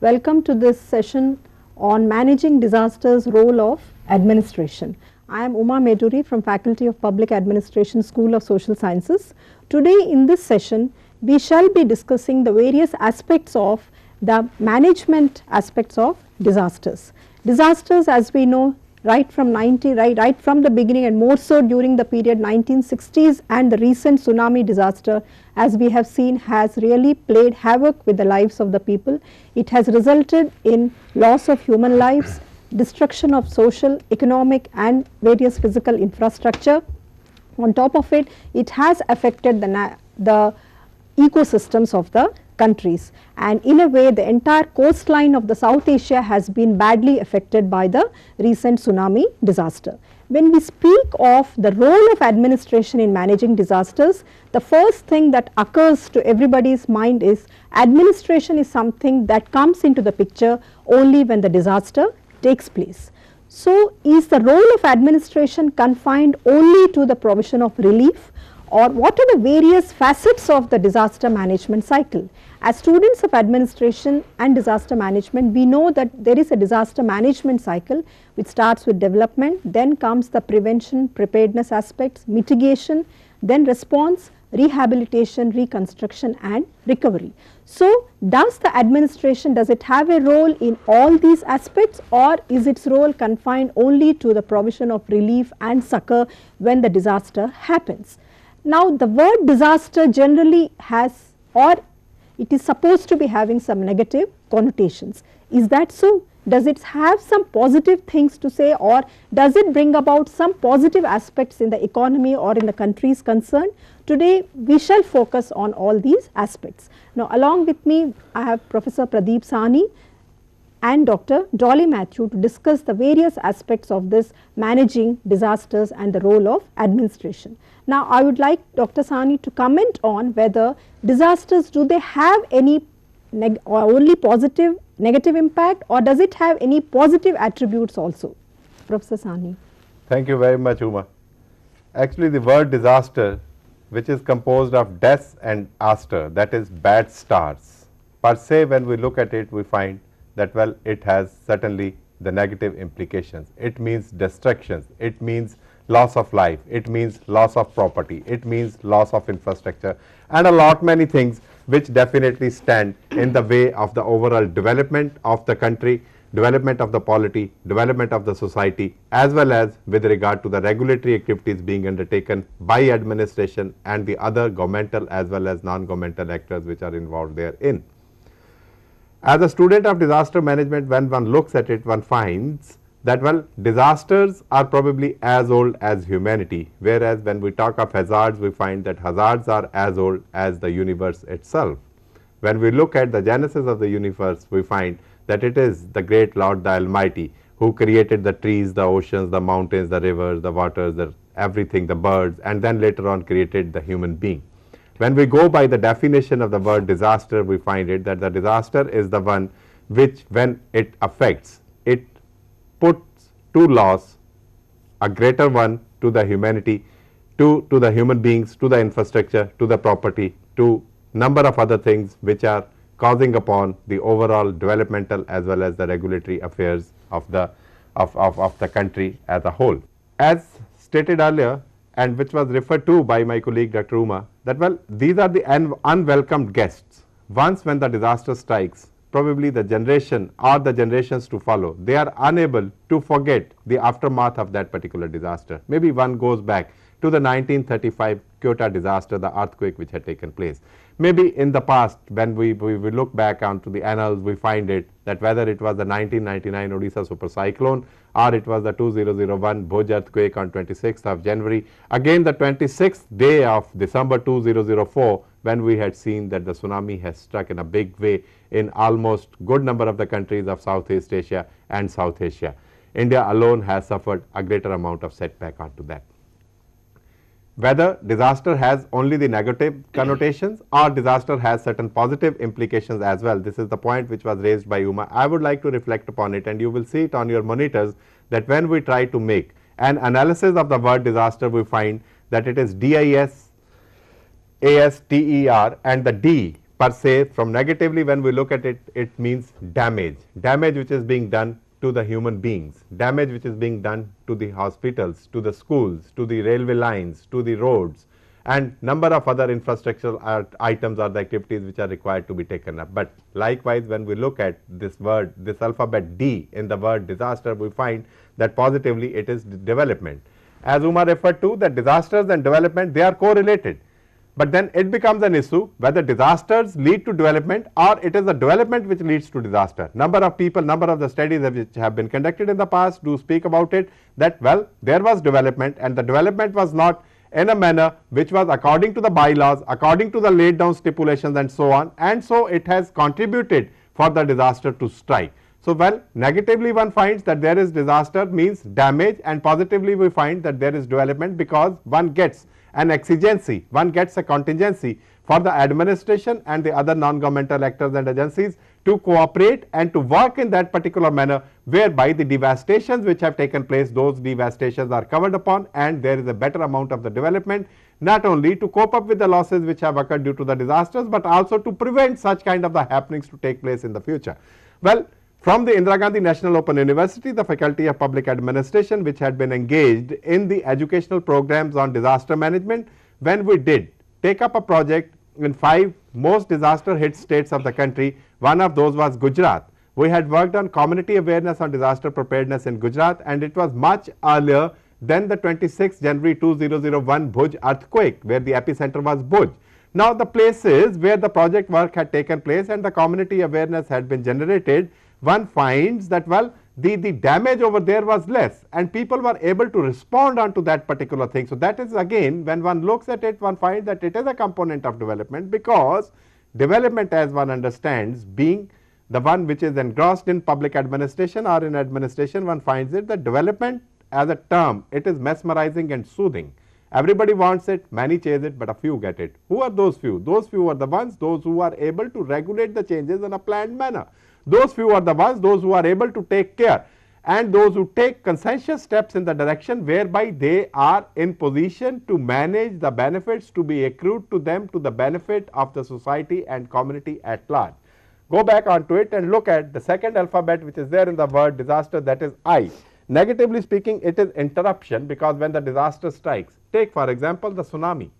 Welcome to this session on managing disasters role of administration. I am Uma Meduri from Faculty of Public Administration, School of Social Sciences. Today in this session, we shall be discussing the various aspects of the management aspects of disasters. Disasters, as we know, right from the beginning and more so during the period 1960s and the recent tsunami disaster, as we have seen, has really played havoc with the lives of the people. It has resulted in loss of human lives, destruction of social, economic and various physical infrastructure. On top of it, it has affected the ecosystems of the countries, and in a way the entire coastline of the South Asia has been badly affected by the recent tsunami disaster. When we speak of the role of administration in managing disasters, the first thing that occurs to everybody's mind is administration is something that comes into the picture only when the disaster takes place. So, is the role of administration confined only to the provision of relief, or what are the various facets of the disaster management cycle? As students of administration and disaster management, we know that there is a disaster management cycle which starts with development, then comes the prevention, preparedness aspects, mitigation, then response, rehabilitation, reconstruction and recovery. So, does the administration, does it have a role in all these aspects, or is its role confined only to the provision of relief and succor when the disaster happens? Now, the word disaster generally has, or it is supposed to be having some negative connotations. Is that so? Does it have some positive things to say, or does it bring about some positive aspects in the economy or in the countries concerned? Today we shall focus on all these aspects. Now, along with me I have Professor Pradeep Sahni and Dr. Dolly Matthew to discuss the various aspects of this managing disasters and the role of administration. Now, I would like Dr. Sahni to comment on whether disasters, do they have any or only positive, negative impact, or does it have any positive attributes also? Professor Sahni. Thank you very much, Uma. Actually, the word disaster, which is composed of des and aster, that is bad stars, per se when we look at it, we find that, well, it has certainly the negative implications. It means destructions, it means loss of life, it means loss of property, it means loss of infrastructure, and a lot many things which definitely stand in the way of the overall development of the country, development of the polity, development of the society, as well as with regard to the regulatory activities being undertaken by administration and the other governmental as well as non-governmental actors which are involved therein. As a student of disaster management, when one looks at it, one finds that, well, disasters are probably as old as humanity, whereas when we talk of hazards, we find that hazards are as old as the universe itself. When we look at the genesis of the universe, we find that it is the great Lord the Almighty who created the trees, the oceans, the mountains, the rivers, the waters, everything, the birds, and then later on created the human being. When we go by the definition of the word disaster, we find it that the disaster is the one which, when it affects, it puts to loss a greater one to the humanity, to the human beings, to the infrastructure, to the property, to number of other things which are causing upon the overall developmental as well as the regulatory affairs of the country as a whole. As stated earlier, and which was referred to by my colleague Dr. Uma, that, well, these are the unwelcomed guests. Once when the disaster strikes, probably the generation or the generations to follow, they are unable to forget the aftermath of that particular disaster. Maybe one goes back to the 1935 Kyoto disaster, the earthquake which had taken place. Maybe in the past, when we look back onto the annals, we find it that whether it was the 1999 Odisha super cyclone or it was the 2001 Bhuj earthquake on 26th of January, again the 26th day of December 2004, when we had seen that the tsunami has struck in a big way in almost good number of the countries of Southeast Asia and South Asia. India alone has suffered a greater amount of setback onto that. Whether disaster has only the negative connotations or disaster has certain positive implications as well, this is the point which was raised by Uma. I would like to reflect upon it, and you will see it on your monitors that when we try to make an analysis of the word disaster, we find that it is DIS, ASTER, and the D per se. From negatively, when we look at it, it means damage. Damage which is being done to the human beings, damage which is being done to the hospitals, to the schools, to the railway lines, to the roads, and number of other infrastructural items or the activities which are required to be taken up. But likewise, when we look at this word, this alphabet D in the word disaster, we find that positively it is development. As Uma referred to, that disasters and development, they are correlated. But then it becomes an issue whether disasters lead to development or it is the development which leads to disaster. Number of people, number of the studies which have been conducted in the past do speak about it, that well, there was development and the development was not in a manner which was according to the bylaws, according to the laid down stipulations and so on, and so it has contributed for the disaster to strike. So, well, negatively one finds that there is disaster means damage, and positively we find that there is development because one gets an exigency, one gets a contingency for the administration and the other non-governmental actors and agencies to cooperate and to work in that particular manner, whereby the devastations which have taken place, those devastations are covered upon, and there is a better amount of the development, not only to cope up with the losses which have occurred due to the disasters, but also to prevent such kind of the happenings to take place in the future. Well, from the Indira Gandhi National Open University, the Faculty of Public Administration, which had been engaged in the educational programs on disaster management, when we did take up a project in 5 most disaster hit states of the country, one of those was Gujarat. We had worked on community awareness on disaster preparedness in Gujarat, and it was much earlier than the 26th January 2001 Bhuj earthquake, where the epicenter was Bhuj. Now, the places where the project work had taken place and the community awareness had been generated, one finds that well, the damage over there was less and people were able to respond onto that particular thing. So, that is again, when one looks at it, one finds that it is a component of development, because development, as one understands, being the one which is engrossed in public administration or in administration, one finds it that development as a term, it is mesmerizing and soothing. Everybody wants it, many chase it, but a few get it. Who are those few? Those few are the ones, those who are able to regulate the changes in a planned manner. Those few are the ones, those who are able to take care, and those who take conscientious steps in the direction whereby they are in position to manage the benefits to be accrued to them to the benefit of the society and community at large. Go back onto it and look at the second alphabet which is there in the word disaster, that is I. Negatively speaking, it is interruption, because when the disaster strikes, take for example the tsunami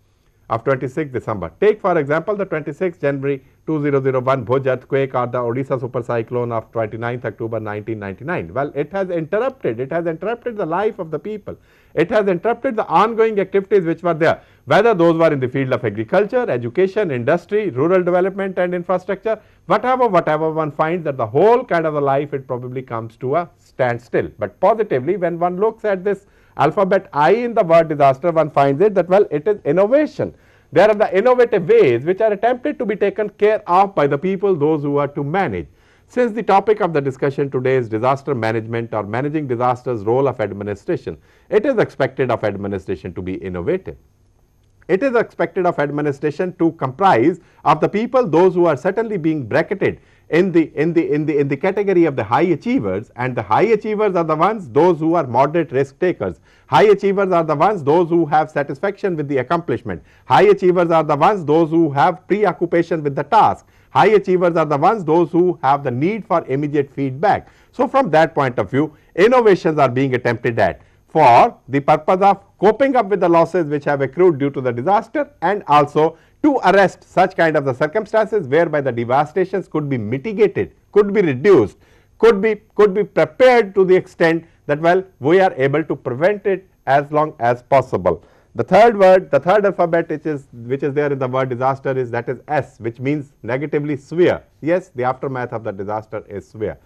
of 26th December, take for example the 26th January 2001 Bhuj earthquake or the Odisha super cyclone of 29th October 1999. Well, it has interrupted the life of the people. It has interrupted the ongoing activities which were there, whether those were in the field of agriculture, education, industry, rural development and infrastructure, whatever one finds that the whole kind of a life, it probably comes to a standstill. But positively, when one looks at this alphabet I in the word disaster, one finds it that well, it is innovation. There are the innovative ways which are attempted to be taken care of by the people, those who are to manage. Since the topic of the discussion today is disaster management or managing disasters, role of administration, it is expected of administration to be innovative. It is expected of administration to comprise of the people, those who are certainly being bracketed in the category of the high achievers, and the high achievers are the ones, those who are moderate risk takers. High achievers are the ones, those who have satisfaction with the accomplishment. High achievers are the ones, those who have preoccupation with the task. High achievers are the ones, those who have the need for immediate feedback. So, from that point of view, innovations are being attempted at for the purpose of coping up with the losses which have accrued due to the disaster, and also to arrest such kind of the circumstances whereby the devastations could be mitigated, could be reduced, could be prepared to the extent that well, we are able to prevent it as long as possible. The third word, the third alphabet which is there in the word disaster is, that is S, which means negatively severe. Yes, the aftermath of the disaster is severe.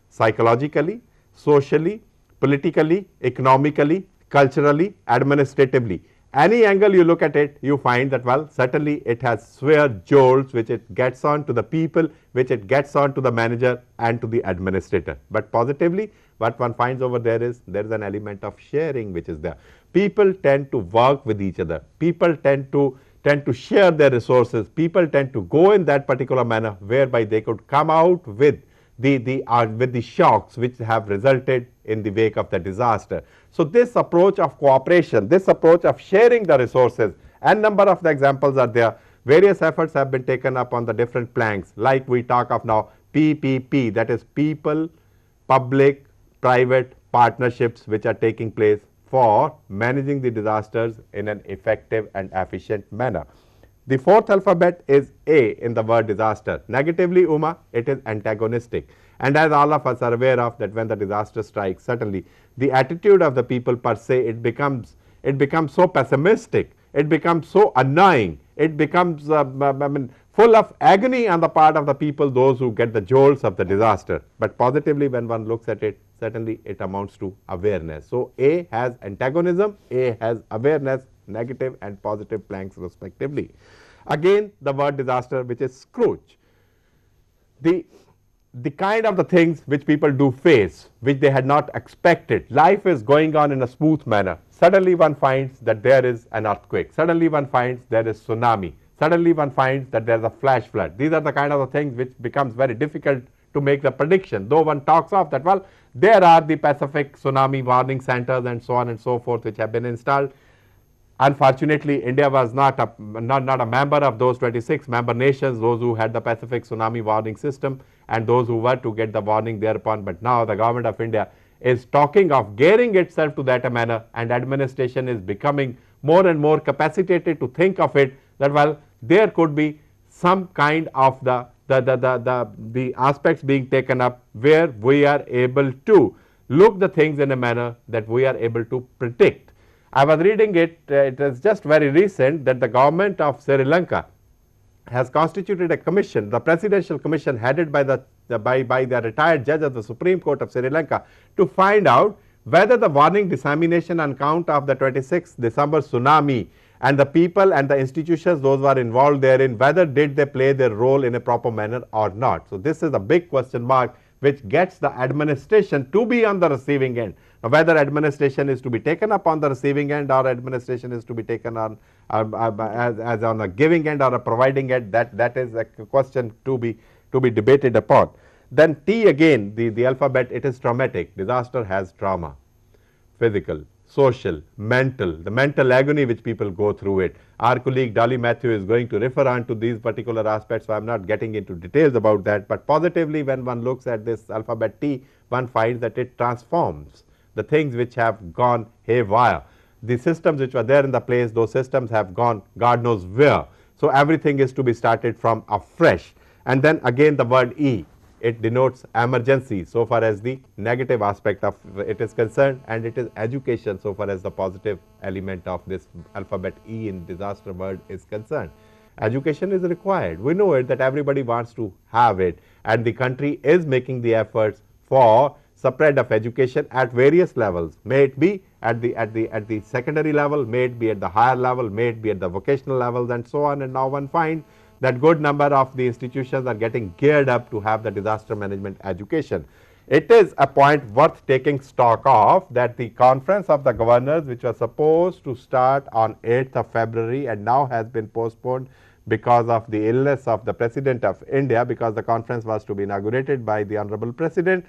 Psychologically, socially, politically, economically, culturally, administratively. Any angle you look at it, you find that well, certainly it has severe jolts which it gets on to the people, which it gets on to the manager and to the administrator. But positively, what one finds over there is an element of sharing which is there. People tend to work with each other. People tend to share their resources. People tend to go in that particular manner whereby they could come out with the shocks which have resulted in the wake of the disaster. So, this approach of cooperation, this approach of sharing the resources, and number of the examples are there. Various efforts have been taken up on the different planks, like we talk of now PPP, that is people, public, private partnerships which are taking place for managing the disasters in an effective and efficient manner. The fourth alphabet is A in the word disaster. Negatively, Uma, it is antagonistic. And as all of us are aware of, that when the disaster strikes, certainly the attitude of the people per se, it becomes so pessimistic, it becomes so annoying, it becomes full of agony on the part of the people, those who get the jolts of the disaster. But positively, when one looks at it, certainly it amounts to awareness. So, A has antagonism, A has awareness, negative and positive planks respectively. Again, the word disaster, which is Scrooge. The kind of the things which people do face, which they had not expected. Life is going on in a smooth manner. Suddenly one finds that there is an earthquake. Suddenly one finds there is tsunami. Suddenly one finds that there is a flash flood. These are the kind of the things which becomes very difficult to make the prediction. Though one talks of that, well, there are the Pacific tsunami warning centers and so on and so forth which have been installed. Unfortunately, India was not a member of those 26 member nations, those who had the Pacific tsunami warning system and those who were to get the warning thereupon. But now the government of India is talking of gearing itself to that manner, and administration is becoming more and more capacitated to think of it that, well, there could be some kind of the aspects being taken up where we are able to look the things in a manner that we are able to predict. I was reading it, it is just very recent that the government of Sri Lanka has constituted a commission, the presidential commission headed by the retired judge of the Supreme Court of Sri Lanka, to find out whether the warning dissemination on account of the 26th December tsunami and the people and the institutions those who are involved therein, whether did they play their role in a proper manner or not. So, this is a big question mark which gets the administration to be on the receiving end. Now, whether administration is to be taken up on the receiving end or administration is to be taken on as on a giving end or a providing end, that is a question to be debated upon. Then T again, the alphabet, it is traumatic. Disaster has trauma, physical, social, mental, the mental agony which people go through it. Our colleague Dolly Matthew is going to refer on to these particular aspects, so I am not getting into details about that. But positively, when one looks at this alphabet T, one finds that it transforms the things which have gone haywire. The systems which were there in the place, those systems have gone God knows where. So, everything is to be started from afresh. And then again the word E, it denotes emergency so far as the negative aspect of it is concerned, and it is education so far as the positive element of this alphabet E in disaster word is concerned. Education is required. We know it that everybody wants to have it, and the country is making the efforts for spread of education at various levels, may it be at the secondary level, may it be at the higher level, may it be at the vocational levels and so on. And now one finds that good number of the institutions are getting geared up to have the disaster management education. It is a point worth taking stock of that the conference of the governors, which was supposed to start on 8th of February and now has been postponed because of the illness of the President of India, because the conference was to be inaugurated by the Honorable President.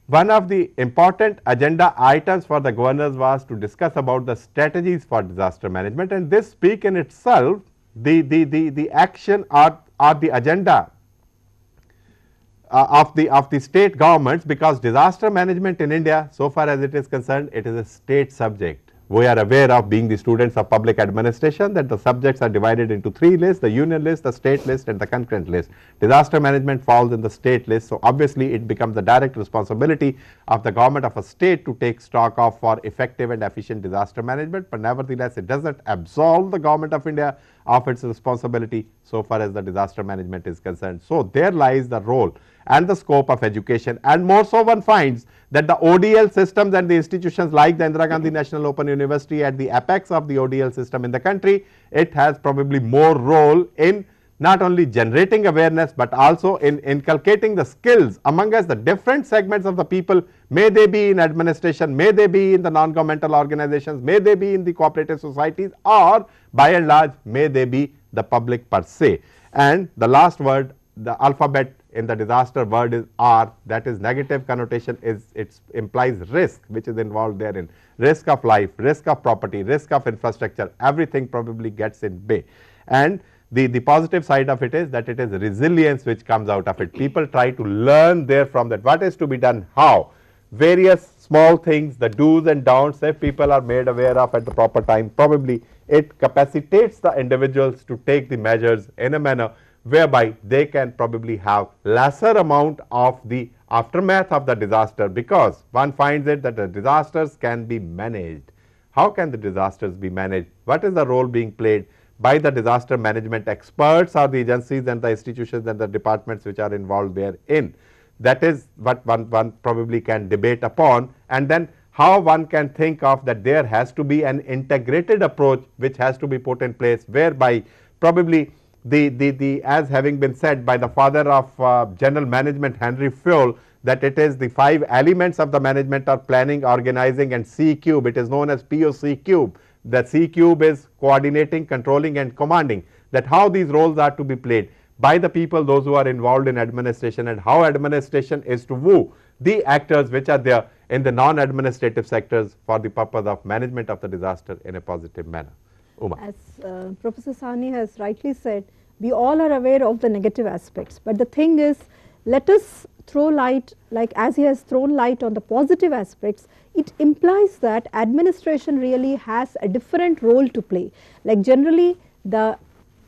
One of the important agenda items for the governors was to discuss about the strategies for disaster management, and this speak in itself the action or the agenda of the state governments, because disaster management in India, so far as it is concerned, it is a state subject. We are aware of, being the students of public administration, that the subjects are divided into 3 lists: the union list, the state list and the concurrent list. Disaster management falls in the state list. So, obviously, it becomes the direct responsibility of the government of a state to take stock of for effective and efficient disaster management, but nevertheless, it does not absolve the government of India of its responsibility so far as the disaster management is concerned. So, there lies the role and the scope of education, and more so one finds that the ODL systems and the institutions like the Indira Gandhi National Open University at the apex of the ODL system in the country, it has probably more role in not only generating awareness, but also in inculcating the skills among us the different segments of the people, may they be in administration, may they be in the non-governmental organizations, may they be in the cooperative societies, or by and large may they be the public per se. And the last word, the alphabet in the disaster word is R, that is negative connotation, is it implies risk which is involved therein, risk of life, risk of property, risk of infrastructure, everything probably gets in bay. And the positive side of it is that it is resilience which comes out of it. People try to learn there from that, what is to be done, how, various small things, the do's and don'ts, if people are made aware of at the proper time, probably it capacitates the individuals to take the measures in a manner whereby they can probably have lesser amount of the aftermath of the disaster, because one finds it that the disasters can be managed. How can the disasters be managed? What is the role being played by the disaster management experts or the agencies and the institutions and the departments which are involved therein? That is what one probably can debate upon, and then how one can think of that there has to be an integrated approach which has to be put in place, whereby probably the as having been said by the father of general management, Henry Fayol, that it is the 5 elements of the management are planning, organizing and C cube. It is known as POC cube. The C cube is coordinating, controlling and commanding, that how these roles are to be played by the people, those who are involved in administration, and how administration is to woo the actors which are there in the non-administrative sectors for the purpose of management of the disaster in a positive manner. Uma. As Professor Sahni has rightly said, we all are aware of the negative aspects, but the thing is, let us throw light, like as he has thrown light on the positive aspects, it implies that administration really has a different role to play. Like generally the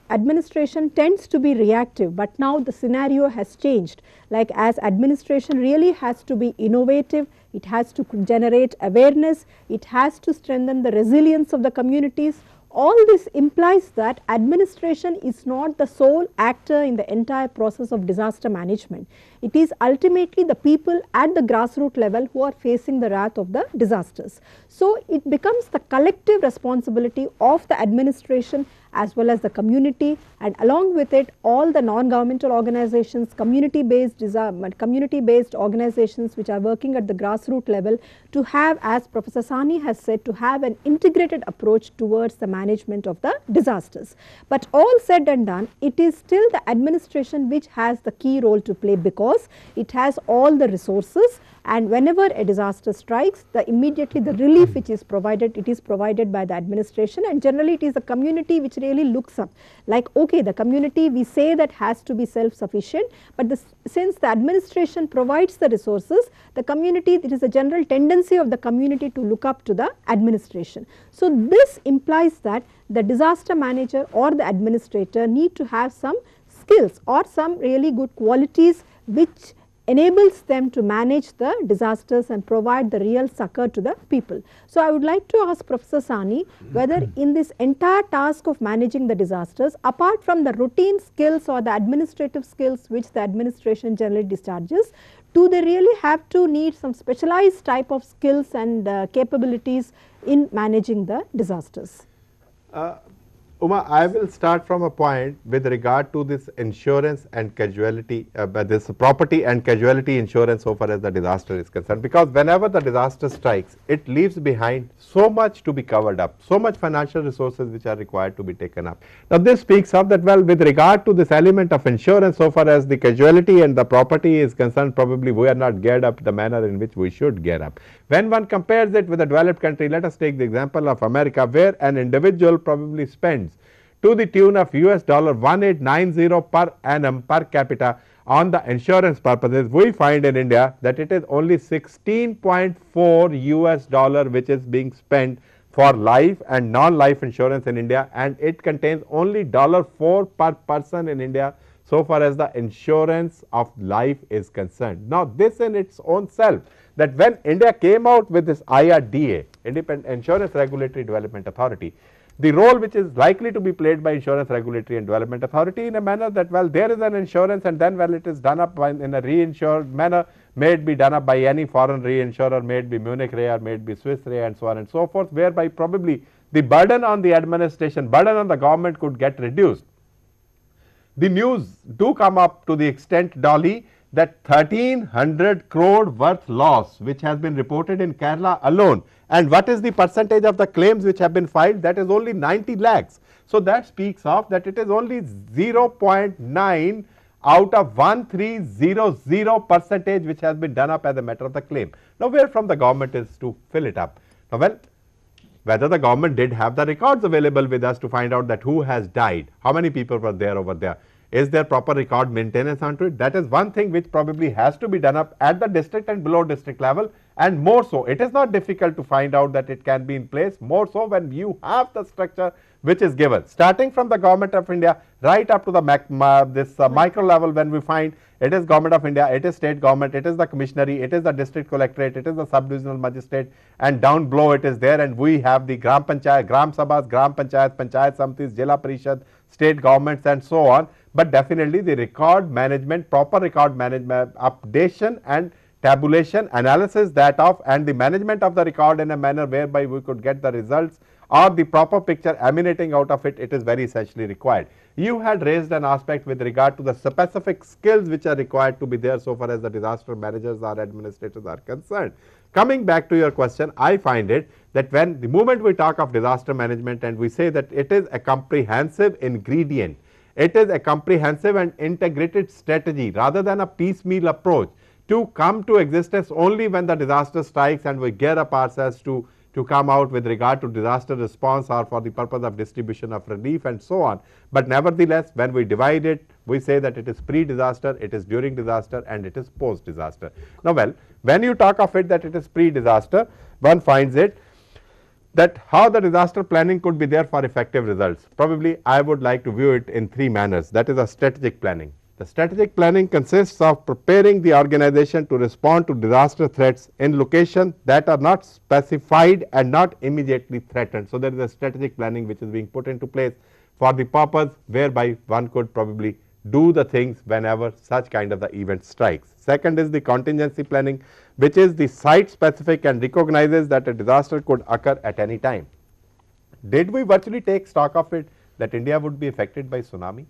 administration tends to be reactive, but now the scenario has changed. Like as administration really has to be innovative, it has to generate awareness, it has to strengthen the resilience of the communities. All this implies that administration is not the sole actor in the entire process of disaster management. It is ultimately the people at the grassroots level who are facing the wrath of the disasters. So it becomes the collective responsibility of the administration as well as the community, and along with it all the non-governmental organizations, community-based organizations which are working at the grassroots level, to have, as Professor Sahni has said, to have an integrated approach towards the management of the disasters. But all said and done, it is still the administration which has the key role to play, because it has all the resources, and whenever a disaster strikes, immediately the relief which is provided, it is provided by the administration, and generally it is the community which really looks up, like okay, the community we say that has to be self-sufficient, but since the administration provides the resources, the community, it is a general tendency of the community to look up to the administration. So this implies that the disaster manager or the administrator need to have some skills or some really good qualities which enables them to manage the disasters and provide the real succor to the people. So I would like to ask Professor Sahni whether in this entire task of managing the disasters, apart from the routine skills or the administrative skills which the administration generally discharges, do they really have to need some specialized type of skills and capabilities in managing the disasters? Uma, I will start from a point with regard to this insurance and casualty, this property and casualty insurance so far as the disaster is concerned, because whenever the disaster strikes, it leaves behind so much to be covered up, so much financial resources which are required to be taken up. Now this speaks of that, well, with regard to this element of insurance so far as the casualty and the property is concerned, probably we are not geared up the manner in which we should gear up. When one compares it with a developed country, let us take the example of America, where an individual probably spends to the tune of $1890 per annum per capita on the insurance purposes, we find in India that it is only $16.4 which is being spent for life and non-life insurance in India, and it contains only $4 per person in India so far as the insurance of life is concerned. Now this in its own self, that when India came out with this IRDA, Independent Insurance Regulatory Development Authority, the role which is likely to be played by Insurance Regulatory and Development Authority in a manner that, well, there is an insurance and then, well, it is done up in a reinsured manner, may it be done up by any foreign reinsurer, may it be Munich Re or may it be Swiss Re and so on and so forth, whereby probably the burden on the administration, burden on the government could get reduced. The news do come up to the extent, Dolly, that 1300 crore worth loss which has been reported in Kerala alone. And what is the percentage of the claims which have been filed? That is only 90 lakhs. So that speaks of that it is only 0.9 out of 1300 percentage which has been done up as a matter of the claim. Now where from the government is to fill it up? Now well, whether the government did have the records available with us to find out that who has died, how many people were there over there. Is there proper record maintenance onto it? That is one thing which probably has to be done up at the district and below district level, and more so. It is not difficult to find out that it can be in place, more so when you have the structure which is given. Starting from the Government of India right up to the micro level, when we find it is Government of India, it is state government, it is the commissionary, it is the district collectorate, it is the sub-divisional magistrate, and down below it is there, and we have the Gram Panchayat, Gram Sabhas, Gram Panchayat, Panchayat Samitis, Jila Parishad, state governments and so on. But definitely the record management, proper record management, updation and tabulation, analysis that of, and the management of the record in a manner whereby we could get the results or the proper picture emanating out of it, it is very essentially required. You had raised an aspect with regard to the specific skills which are required to be there so far as the disaster managers or administrators are concerned. Coming back to your question, I find it that when the moment we talk of disaster management and we say that it is a comprehensive ingredient, it is a comprehensive and integrated strategy rather than a piecemeal approach to come to existence only when the disaster strikes and we gear up ourselves to come out with regard to disaster response or for the purpose of distribution of relief and so on. But nevertheless, when we divide it, we say that it is pre-disaster, it is during disaster, and it is post-disaster. Now, well, when you talk of it that it is pre-disaster, one finds it that how the disaster planning could be there for effective results. Probably I would like to view it in three manners. That is a strategic planning. The strategic planning consists of preparing the organization to respond to disaster threats in locations that are not specified and not immediately threatened. So, there is a strategic planning which is being put into place for the purpose whereby one could probably do the things whenever such kind of the event strikes. Second is the contingency planning, which is the site specific and recognizes that a disaster could occur at any time. Did we virtually take stock of it that India would be affected by tsunami?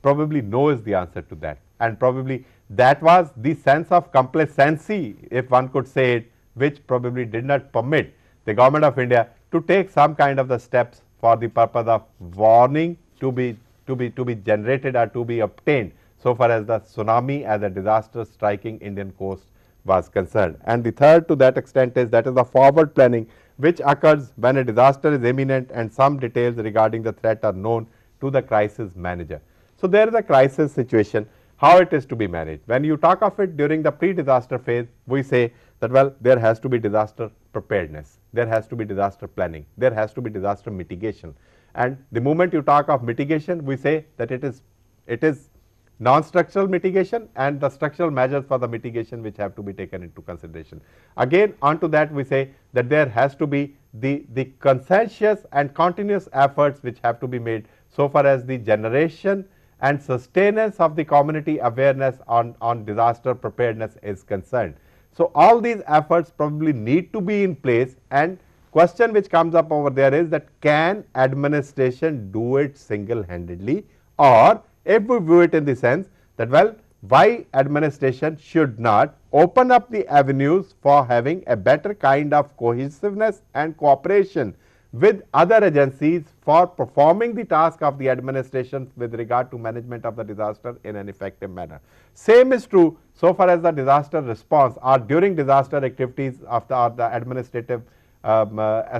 Probably no is the answer to that, and probably that was the sense of complacency, if one could say it, which probably did not permit the Government of India to take some kind of the steps for the purpose of warning to be generated or to be obtained so far as the tsunami as a disaster striking Indian coast was concerned. And the third to that extent is that is the forward planning, which occurs when a disaster is imminent and some details regarding the threat are known to the crisis manager. So, there is a crisis situation, how it is to be managed. When you talk of it during the pre-disaster phase, we say that well, there has to be disaster preparedness, there has to be disaster planning, there has to be disaster mitigation. And the moment you talk of mitigation, we say that it is non-structural mitigation and the structural measures for the mitigation which have to be taken into consideration. Again, onto that we say that there has to be the conscientious and continuous efforts which have to be made so far as the generation and sustenance of the community awareness on disaster preparedness is concerned. So, all these efforts probably need to be in place, and question which comes up over there is that can administration do it single-handedly, or if we view it in the sense that well, why administration should not open up the avenues for having a better kind of cohesiveness and cooperation with other agencies for performing the task of the administration with regard to management of the disaster in an effective manner. Same is true so far as the disaster response or during disaster activities of the administrative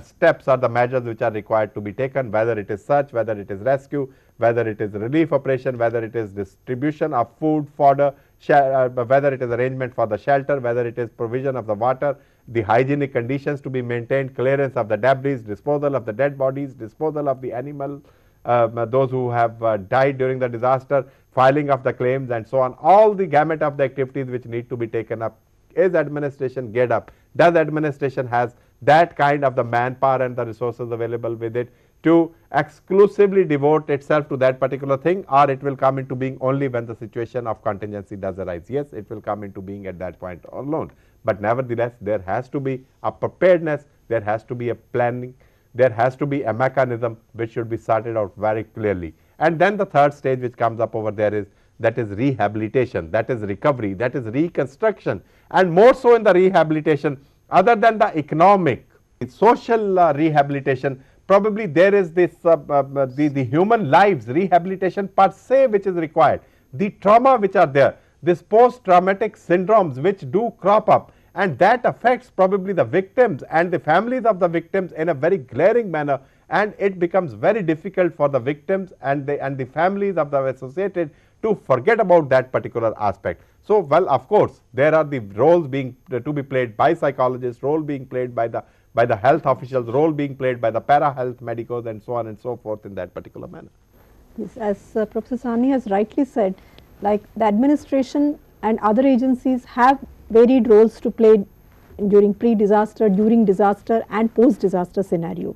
steps or the measures which are required to be taken, whether it is search, whether it is rescue, whether it is relief operation, whether it is distribution of food, fodder, whether it is arrangement for the shelter, whether it is provision of the water, the hygienic conditions to be maintained, clearance of the debris, disposal of the dead bodies, disposal of the animal, those who have died during the disaster, filing of the claims and so on. All the gamut of the activities which need to be taken up. Is administration geared up? Does administration has that kind of the manpower and the resources available with it to exclusively devote itself to that particular thing, or it will come into being only when the situation of contingency does arise? Yes, it will come into being at that point alone. But nevertheless, there has to be a preparedness, there has to be a planning, there has to be a mechanism which should be sorted out very clearly. And then the third stage which comes up over there is that is rehabilitation, that is recovery, that is reconstruction, and more so in the rehabilitation other than the economic, social rehabilitation, probably there is this the human lives rehabilitation per se which is required, the trauma which are there, this post traumatic syndromes which do crop up, and that affects probably the victims and the families of the victims in a very glaring manner, and it becomes very difficult for the victims and the families of the associated to forget about that particular aspect. So, well, of course, there are the roles being to be played by psychologists, role being played by the health officials, role being played by the para health medicos, and so on and so forth in that particular manner. Yes, as Professor Sahni has rightly said, like the administration and other agencies have varied roles to play during pre-disaster, during disaster and post-disaster scenario.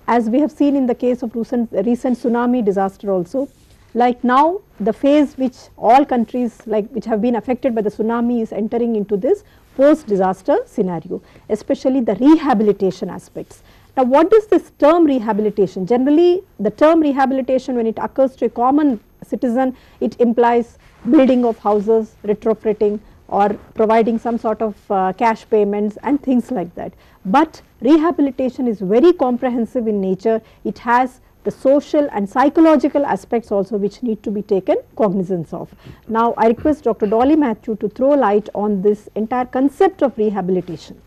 As we have seen in the case of recent tsunami disaster also, like now the phase which all countries which have been affected by the tsunami is entering into this post-disaster scenario, especially the rehabilitation aspects. Now, what is this term rehabilitation? Generally, the term rehabilitation, when it occurs to a common citizen, it implies building of houses, retrofitting, or providing some sort of cash payments and things like that. But rehabilitation is very comprehensive in nature. It has the social and psychological aspects also which need to be taken cognizance of. Now, I request Dr. Dolly Matthew to throw light on this entire concept of rehabilitation.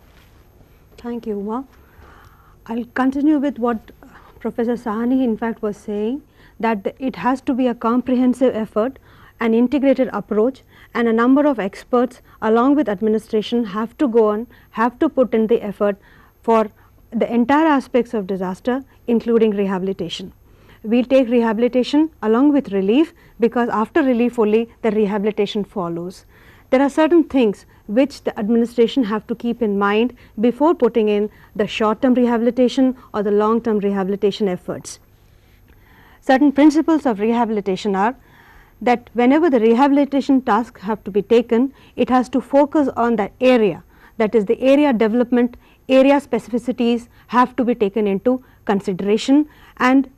Thank you, Uma. I will continue with what Professor Sahni in fact was saying, that it has to be a comprehensive effort, an integrated approach, and a number of experts along with administration have to go on, have to put in the effort for the entire aspects of disaster, including rehabilitation. We will take rehabilitation along with relief, because after relief only the rehabilitation follows. There are certain things which the administration have to keep in mind before putting in the short term rehabilitation or the long term rehabilitation efforts. Certain principles of rehabilitation are that whenever the rehabilitation tasks have to be taken, it has to focus on that area, that is the area development, area specificities have to be taken into consideration, and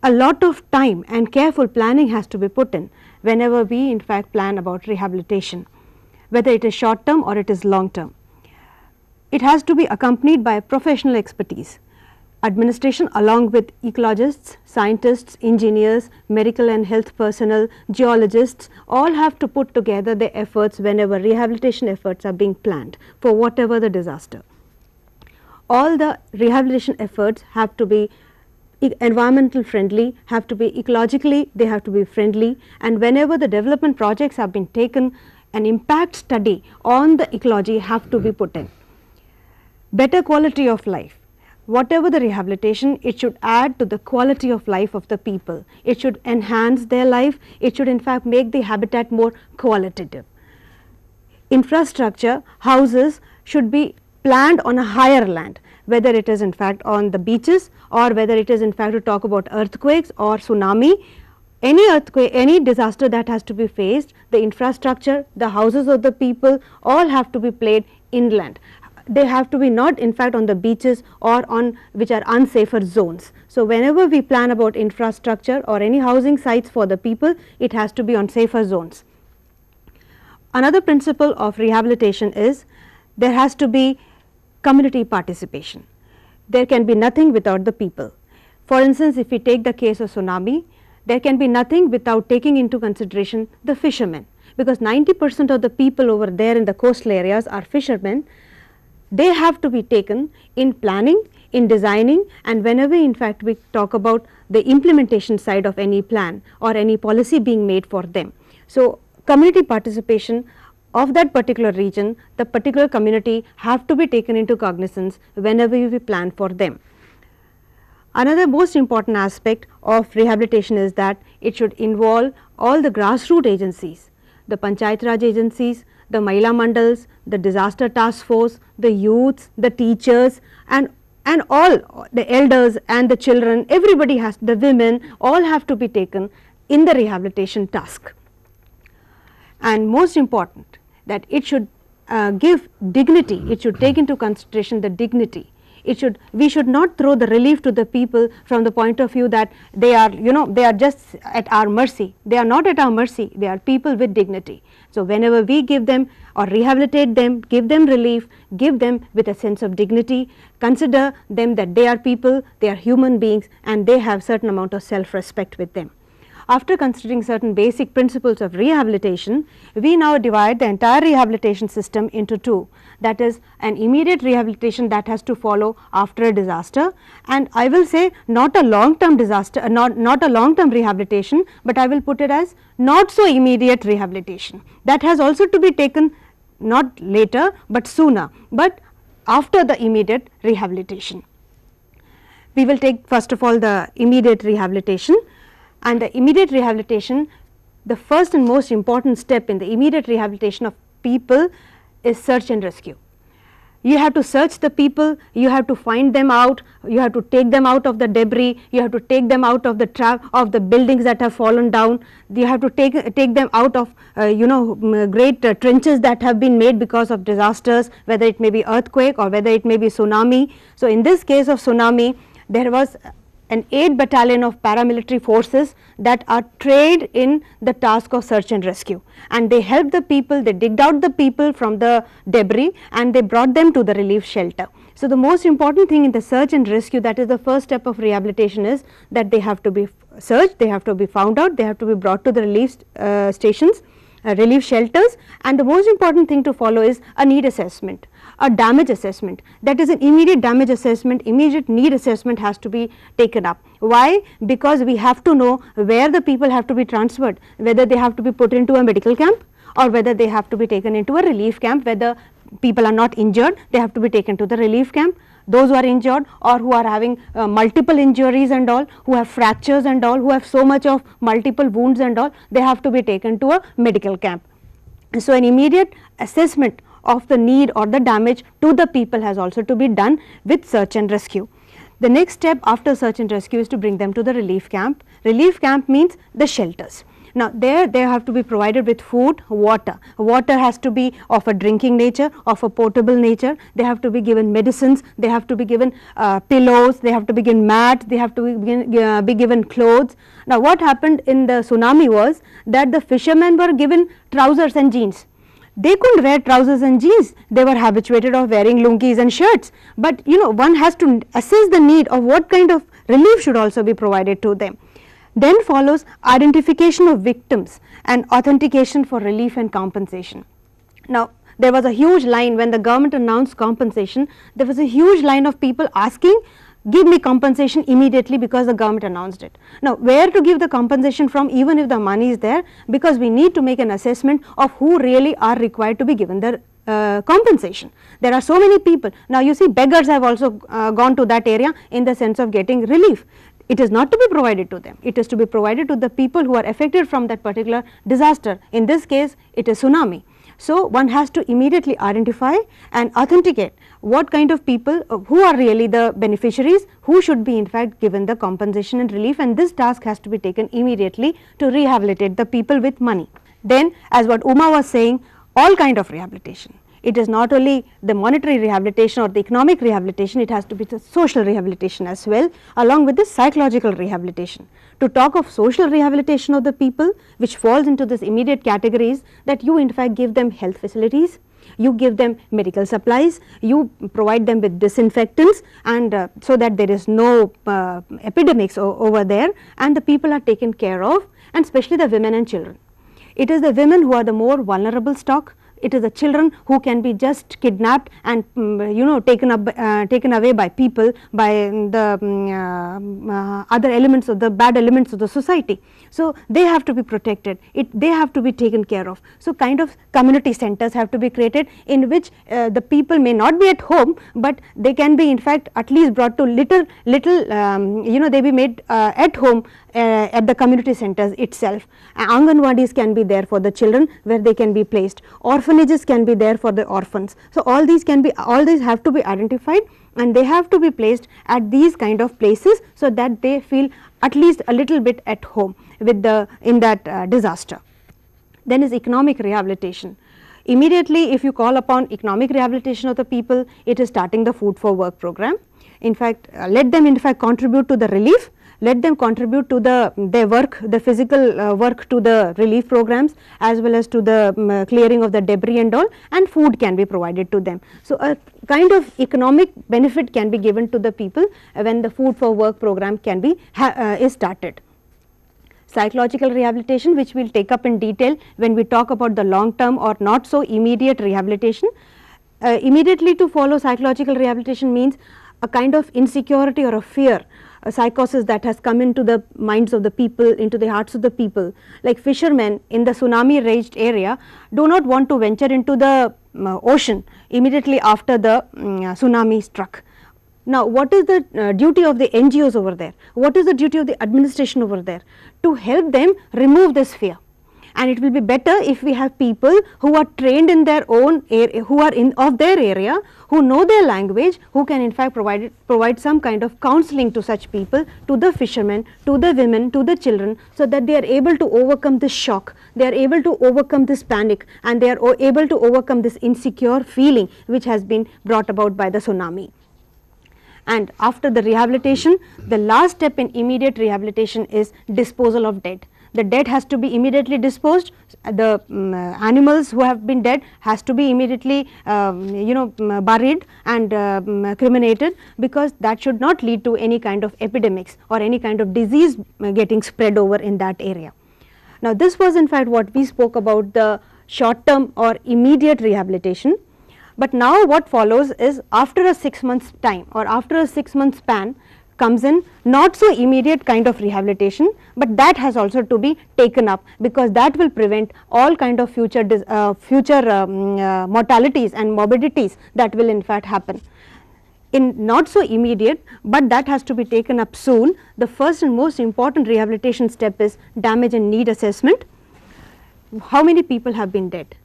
a lot of time and careful planning has to be put in whenever we in fact plan about rehabilitation, whether it is short term or it is long term. It has to be accompanied by professional expertise. Administration along with ecologists, scientists, engineers, medical and health personnel, geologists, all have to put together their efforts whenever rehabilitation efforts are being planned for whatever the disaster. All the rehabilitation efforts have to be environmental friendly, have to be ecologically, they have to be friendly, and whenever the development projects have been taken, an impact study on the ecology have to be put in. Better quality of life. Whatever the rehabilitation, it should add to the quality of life of the people. It should enhance their life. It should in fact make the habitat more qualitative. Infrastructure, houses should be planned on a higher land, whether it is in fact on the beaches or whether it is in fact to talk about earthquakes or tsunami. Any earthquake, any disaster that has to be faced, the infrastructure, the houses of the people all have to be placed inland. They have to be not in fact on the beaches or on which are unsafer zones. So, whenever we plan about infrastructure or any housing sites for the people, it has to be on safer zones. Another principle of rehabilitation is there has to be community participation. There can be nothing without the people. For instance, if we take the case of tsunami, there can be nothing without taking into consideration the fishermen, because 90% of the people over there in the coastal areas are fishermen. They have to be taken in planning, in designing, and whenever in fact we talk about the implementation side of any plan or any policy being made for them. So, community participation of that particular region, the particular community have to be taken into cognizance whenever we plan for them. Another most important aspect of rehabilitation is that it should involve all the grassroots agencies, the Panchayat Raj agencies, the Mahila Mandals, the disaster task force, the youths, the teachers, and all the elders and the children, everybody has, the women, all have to be taken in the rehabilitation task. And most important, that it should give dignity, it should take into consideration the dignity. It should, we should not throw the relief to the people from the point of view that they are, they are just at our mercy. They are not at our mercy, they are people with dignity. So, whenever we give them or rehabilitate them, give them relief, give them with a sense of dignity, consider them that they are people, they are human beings, and they have certain amount of self-respect with them. after considering certain basic principles of rehabilitation, we now divide the entire rehabilitation system into two. That is an immediate rehabilitation that has to follow after a disaster, and I will say not a long term disaster, not a long term rehabilitation, but I will put it as not so immediate rehabilitation. That has also to be taken not later but sooner, but after the immediate rehabilitation. We will take first of all the immediate rehabilitation, and the immediate rehabilitation, the first and most important step in the immediate rehabilitation of people is search and rescue. You have to search the people, you have to find them out, you have to take them out of the debris, you have to take them out of the buildings that have fallen down, you have to take them out of great trenches that have been made because of disasters, whether it may be earthquake or whether it may be tsunami. So in this case of tsunami, there was an 8 battalion of paramilitary forces that are trained in the task of search and rescue, and they helped the people, they digged out the people from the debris and they brought them to the relief shelter. So the most important thing in the search and rescue, that is the first step of rehabilitation, is that they have to be searched, they have to be found out, they have to be brought to the relief stations, relief shelters, and the most important thing to follow is a need assessment, a damage assessment. That is an immediate damage assessment, immediate need assessment has to be taken up. Why? Because we have to know where the people have to be transferred, whether they have to be put into a medical camp or whether they have to be taken into a relief camp. Whether people are not injured, they have to be taken to the relief camp. Those who are injured or who are having multiple injuries and all, who have fractures and all, who have so much of multiple wounds and all, they have to be taken to a medical camp. So an immediate assessment of the need or the damage to the people has also to be done with search and rescue. The next step after search and rescue is to bring them to the relief camp. Relief camp means the shelters. Now there they have to be provided with food, water. Water has to be of a drinking nature, of a potable nature. They have to be given medicines, they have to be given pillows, they have to be given mats, they have to be given clothes. Now what happened in the tsunami was that the fishermen were given trousers and jeans. They couldn't wear trousers and jeans, they were habituated of wearing lungis and shirts, but one has to assess the need of what kind of relief should also be provided to them. Then follows identification of victims and authentication for relief and compensation. Now there was a huge line when the government announced compensation, there was a huge line of people asking, give me compensation immediately, because the government announced it. Now where to give the compensation from, even if the money is there, because we need to make an assessment of who really are required to be given the compensation. There are so many people. Now you see, beggars have also gone to that area in the sense of getting relief. It is not to be provided to them, it is to be provided to the people who are affected from that particular disaster. In this case it is tsunami. So one has to immediately identify and authenticate what kind of people, who are really the beneficiaries, who should be in fact given the compensation and relief, and this task has to be taken immediately to rehabilitate the people with money. Then, as what Uma was saying, all kind of rehabilitation. It is not only the monetary rehabilitation or the economic rehabilitation, it has to be the social rehabilitation as well, along with the psychological rehabilitation. To talk of social rehabilitation of the people, which falls into this immediate categories, that you in fact give them health facilities, you give them medical supplies, you provide them with disinfectants, and so that there is no epidemics over there, and the people are taken care of, and especially the women and children. It is the women who are the more vulnerable stock. It is the children who can be just kidnapped and taken away by people, by the other elements of the bad elements of the society. So they have to be protected, they have to be taken care of. So kind of community centers have to be created, in which the people may not be at home, but they can be in fact at least brought to little they be made at home at the community centers itself. Anganwadis can be there for the children, where they can be placed. Orphanages can be there for the orphans. So all these have to be identified, and they have to be placed at these kind of places, so that they feel at least a little bit at home with in that disaster. Then is economic rehabilitation. Immediately if you call upon economic rehabilitation of the people, it is starting the food for work program. In fact, let them in fact contribute to the relief, let them contribute to their work, the physical work, to the relief programs, as well as to the clearing of the debris and all, and food can be provided to them. So a kind of economic benefit can be given to the people when the food for work program can be is started. psychological rehabilitation, which we will take up in detail when we talk about the long term or not so immediate rehabilitation. Immediately to follow psychological rehabilitation means a kind of insecurity or a fear, a psychosis that has come into the minds of the people, into the hearts of the people. Like fishermen in the tsunami raged area do not want to venture into the ocean immediately after the tsunami struck. Now, what is the duty of the NGOs over there? What is the duty of the administration over there? To help them remove this fear. And it will be better if we have people who are trained in their own area, who are of their area, who know their language, who can in fact provide some kind of counseling to such people, to the fishermen, to the women, to the children, so that they are able to overcome this shock, they are able to overcome this panic, and they are able to overcome this insecure feeling which has been brought about by the tsunami. And after the rehabilitation, the last step in immediate rehabilitation is disposal of dead. The dead has to be immediately disposed, the animals who have been dead has to be immediately buried and cremated, because that should not lead to any kind of epidemics or any kind of disease getting spread over in that area. Now, this was in fact what we spoke about, the short term or immediate rehabilitation. But now what follows is, after a 6 months time or after a 6 month span comes in not so immediate kind of rehabilitation, but that has also to be taken up, because that will prevent all kind of future mortalities and morbidities that will in fact happen. In not so immediate, but that has to be taken up soon, the first and most important rehabilitation step is damage and need assessment. How many people have been dead?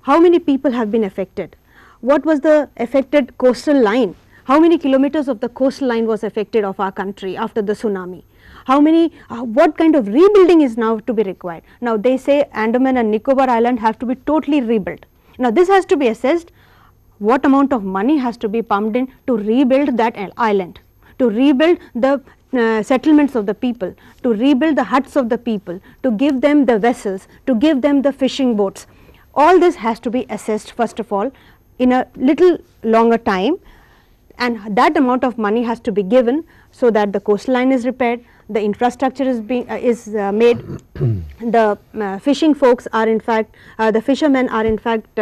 How many people have been affected? What was the affected coastal line? How many kilometers of the coastal line was affected of our country after the tsunami? How many, what kind of rebuilding is now to be required? Now, they say Andaman and Nicobar Island have to be totally rebuilt. Now, this has to be assessed, what amount of money has to be pumped in to rebuild that island, to rebuild the settlements of the people, to rebuild the huts of the people, to give them the vessels, to give them the fishing boats. All this has to be assessed first of all in a little longer time, and that amount of money has to be given so that the coastline is repaired, the infrastructure is made, the fishing folks are in fact, the fishermen are in fact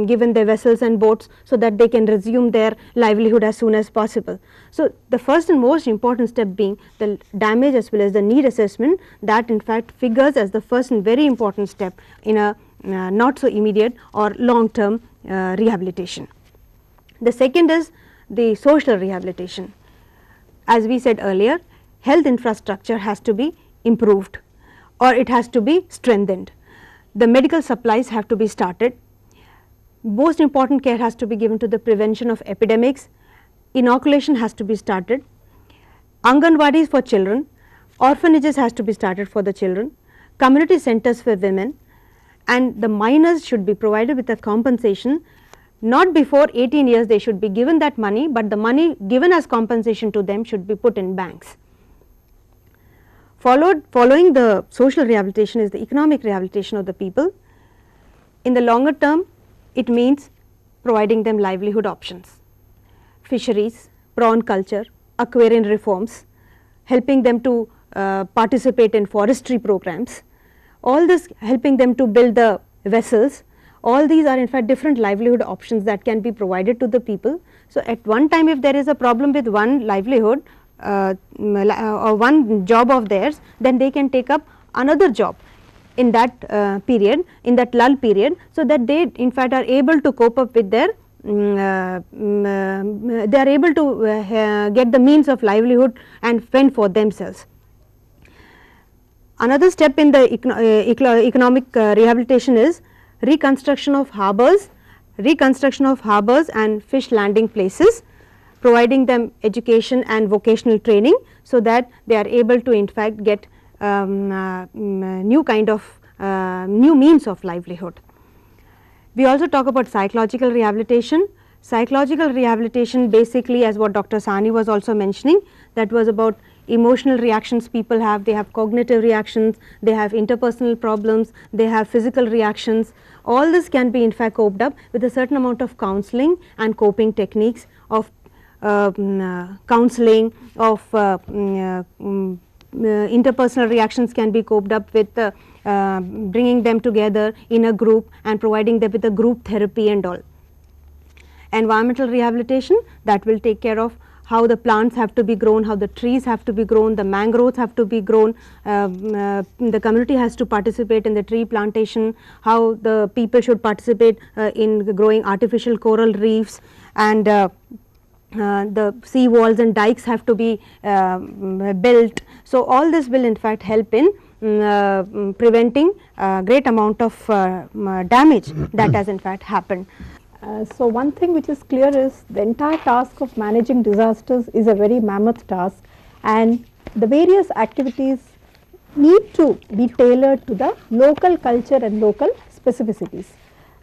given their vessels and boats so that they can resume their livelihood as soon as possible. So, the first and most important step being the damage as well as the need assessment, that in fact figures as the first and very important step in a not so immediate or long term rehabilitation. The second is the social rehabilitation. As we said earlier, health infrastructure has to be improved or it has to be strengthened. The medical supplies have to be started. Most important care has to be given to the prevention of epidemics. Inoculation has to be started. Anganwadis for children, orphanages has to be started for the children, community centers for women, and the minors should be provided with a compensation. Not before 18 years they should be given that money, but the money given as compensation to them should be put in banks. Following the social rehabilitation is the economic rehabilitation of the people. In the longer term, it means providing them livelihood options, fisheries, prawn culture, aquarium reforms, helping them to participate in forestry programs, all this helping them to build the vessels. All these are in fact different livelihood options that can be provided to the people. So, at one time if there is a problem with one livelihood or one job of theirs, then they can take up another job in that period, in that lull period, so that they in fact are able to cope up with their they are able to get the means of livelihood and fend for themselves. Another step in the economic rehabilitation is reconstruction of harbours and fish landing places, providing them education and vocational training so that they are able to in fact get new kind of new means of livelihood. We also talk about psychological rehabilitation. Psychological rehabilitation basically, as what Dr. Sani was also mentioning, that was about emotional reactions people have, they have cognitive reactions, they have interpersonal problems, they have physical reactions. All this can be in fact coped up with a certain amount of counseling and coping techniques of counseling, of interpersonal reactions can be coped up with bringing them together in a group and providing them with a group therapy and all. Environmental rehabilitation, that will take care of how the plants have to be grown, how the trees have to be grown, the mangroves have to be grown, the community has to participate in the tree plantation, how the people should participate in growing artificial coral reefs, and the sea walls and dikes have to be built. So, all this will in fact help in preventing great amount of damage that has in fact happened. So, one thing which is clear is the entire task of managing disasters is a very mammoth task, and the various activities need to be tailored to the local culture and local specificities.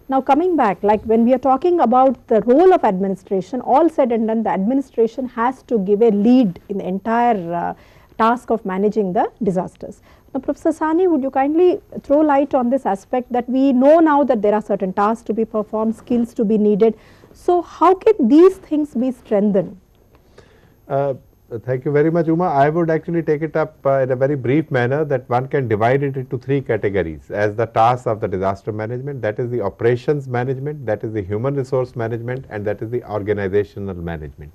Now, coming back, like when we are talking about the role of administration, all said and done, the administration has to give a lead in the entire task of managing the disasters. Now, Professor Sahni, would you kindly throw light on this aspect, that we know now that there are certain tasks to be performed, skills to be needed. So, how can these things be strengthened? Thank you very much, Uma. I would actually take it up in a very brief manner, that one can divide it into three categories as the tasks of the disaster management, that is the operations management, that is the human resource management, and that is the organizational management.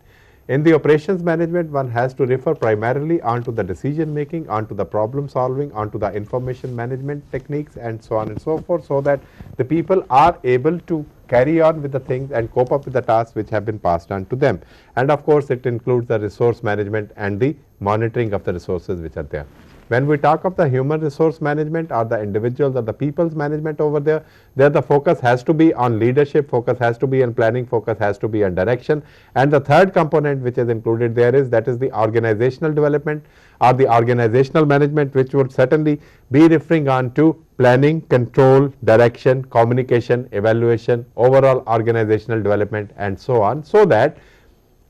In the operations management, one has to refer primarily onto the decision making, onto the problem solving, onto the information management techniques, and so on and so forth, so that the people are able to carry on with the things and cope up with the tasks which have been passed on to them. And of course, it includes the resource management and the monitoring of the resources which are there. When we talk of the human resource management, or the individuals or the people's management over there the focus has to be on leadership, focus has to be on planning, focus has to be on direction. And the third component which is included there is, that is the organizational development or the organizational management, which would certainly be referring on to planning, control, direction, communication, evaluation, overall organizational development, and so on, so that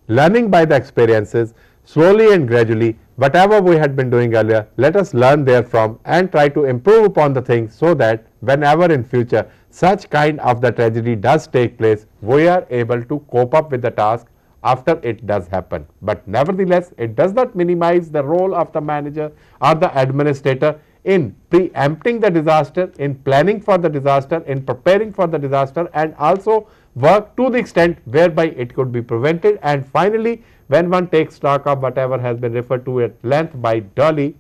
learning by the experiences, slowly and gradually, whatever we had been doing earlier, let us learn therefrom and try to improve upon the things, so that whenever in future such kind of the tragedy does take place, we are able to cope up with the task after it does happen. But nevertheless, it does not minimize the role of the manager or the administrator in preempting the disaster, in planning for the disaster, in preparing for the disaster, and also work to the extent whereby it could be prevented. And finally, when one takes stock of whatever has been referred to at length by Dolly,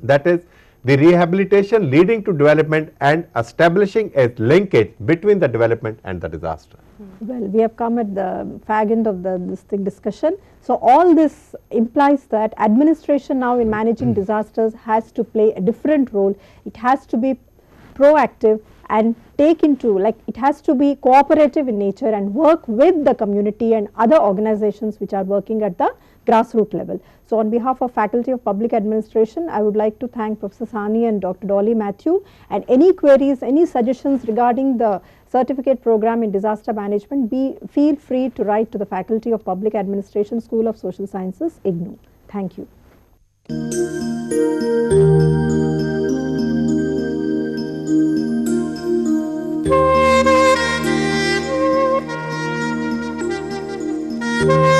that is the rehabilitation leading to development and establishing a linkage between the development and the disaster. Well, we have come at the fag end of this discussion. So, all this implies that administration now in managing disasters has to play a different role. It has to be proactive and take into, like, it has to be cooperative in nature and work with the community and other organizations which are working at the grassroots level. So, on behalf of Faculty of Public Administration, I would like to thank Professor Sahni and Dr. Dolly Matthew, and any queries, any suggestions regarding the certificate program in disaster management, feel free to write to the Faculty of Public Administration, School of Social Sciences, IGNOU. Thank you. Thank you.